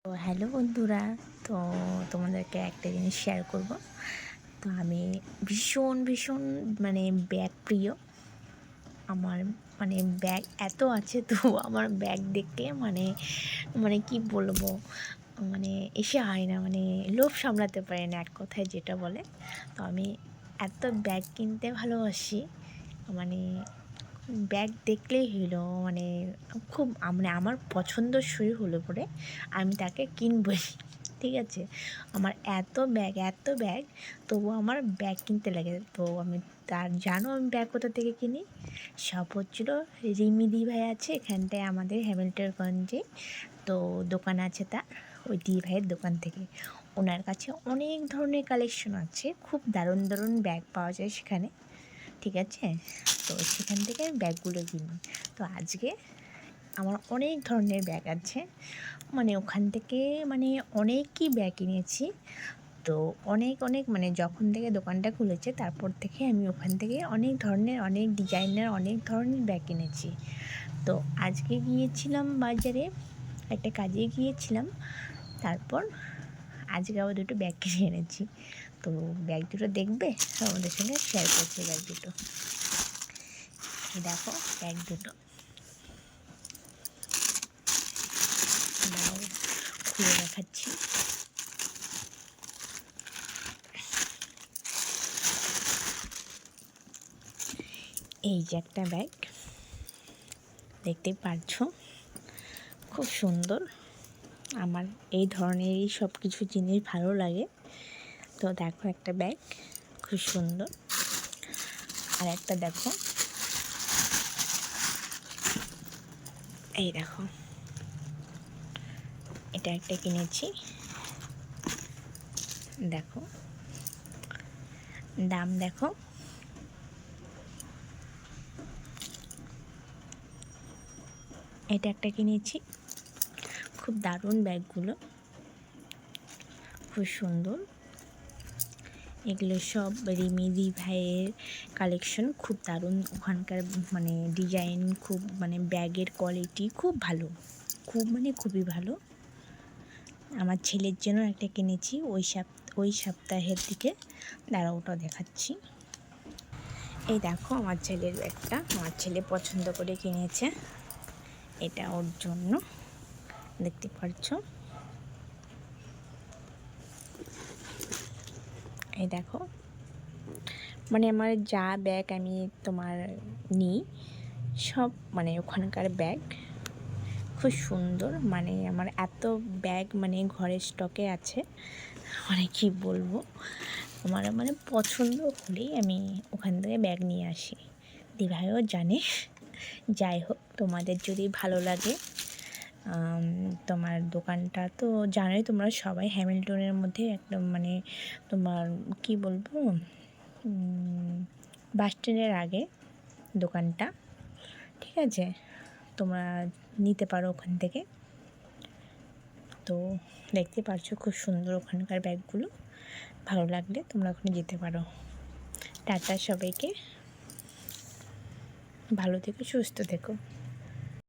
তো হ্যালো বন্ধুরা, তো তোমাদেরকে একটা জিনিস শেয়ার করব। তো আমি ভীষণ ভীষণ মানে ব্যাগ প্রিয়। আমার মানে ব্যাগ এত আছে, তো আমার ব্যাগ দেখে মানে মানে কি বলবো, মানে এসে হয় না, মানে লোভ সামলাতে পারি না, এক কথায় যেটা বলে। তো আমি এত ব্যাগ কিনতে ভালোবাসি, মানে ব্যাগ দেখলেই হলো, মানে খুব মানে আমার পছন্দসই হলে পরে আমি তাকে কিনবই। ঠিক আছে, আমার এত ব্যাগ, তবু আমার ব্যাগ কিনতে লাগে। তো আমি তার জানো আমি ব্যাগ কোথা থেকে কিনি? সব হচ্ছিলো রিমি দি ভাই আছে এখানটায় আমাদের হ্যামিল্টনগঞ্জে, তো দোকান আছে তার, ওই দি ভাইয়ের দোকান থেকে। ওনার কাছে অনেক ধরনের কালেকশন আছে, খুব দারুণ দারুণ ব্যাগ পাওয়া যায় সেখানে। ঠিক আছে, তো সেখান থেকে আমি ব্যাগগুলো কিনি। তো আজকে আমার অনেক ধরনের ব্যাগ আছে, মানে ওখান থেকে মানে অনেকই ব্যাগ কিনেছি। তো অনেক অনেক মানে যখন থেকে দোকানটা খুলেছে তারপর থেকে আমি ওখান থেকে অনেক ধরনের, অনেক ডিজাইনের, অনেক ধরনের ব্যাগ কিনেছি। তো আজকে গিয়েছিলাম বাজারে, একটা কাজে গিয়েছিলাম, তারপর আজকে আবার দুটো ব্যাগ কিনে এনেছি। তো ব্যাগ দুটো দেখবে, আমাদের সঙ্গে শেয়ার করছি ব্যাগ দুটো। দেখো ব্যাগ দুটো, দাও খুলে দেখাচ্ছি। এই যে একটা ব্যাগ, দেখতেই পারছো, খুব সুন্দর। আমার এই ধরনেরই সব কিছু জিনিস ভালো লাগে। তো দেখো একটা ব্যাগ খুব সুন্দর। আর একটা দেখো, এই দেখো, এটা একটা কিনেছি। দেখো দাম দেখো, এটা একটা কিনেছি। খুব দারুণ ব্যাগগুলো, খুব সুন্দর। এগুলো সব রিমিদি ভাইয়ের কালেকশন, খুব দারুণ। ওখানকার মানে ডিজাইন খুব, মানে ব্যাগের কোয়ালিটি খুব ভালো, খুব মানে খুবই ভালো। আমার ছেলের জন্য একটা কিনেছি ওই সপ্তাহের দিকে, দাঁড়া ওটা দেখাচ্ছি। এই দেখো আমার ছেলের ব্যাগটা, আমার ছেলে পছন্দ করে কিনেছে, এটা ওর জন্য, দেখতে পাচ্ছো। এই দেখো, মানে আমার যা ব্যাগ আমি তোমার নিই সব মানে ওখানকার ব্যাগ, খুব সুন্দর। মানে আমার এত ব্যাগ মানে ঘরের স্টকে আছে, মানে কি বলবো, আমার মানে পছন্দ হলেই আমি ওখান থেকে ব্যাগ নিয়ে আসি। দিভাইও জানে। যাই হোক, তোমাদের যদি ভালো লাগে, তোমার দোকানটা তো জানোই তোমরা সবাই, হ্যামিল্টনের মধ্যে একদম মানে তোমার কি বলবো, বাস স্ট্যান্ডের আগে দোকানটা। ঠিক আছে, তোমরা নিতে পারো ওখান থেকে। তো দেখতে পারছো খুব সুন্দর ওখানকার ব্যাগগুলো, ভালো লাগলে তোমরা ওখানে যেতে পারো। টাটা সবাইকে, ভালো থেকো, সুস্থ থেকো।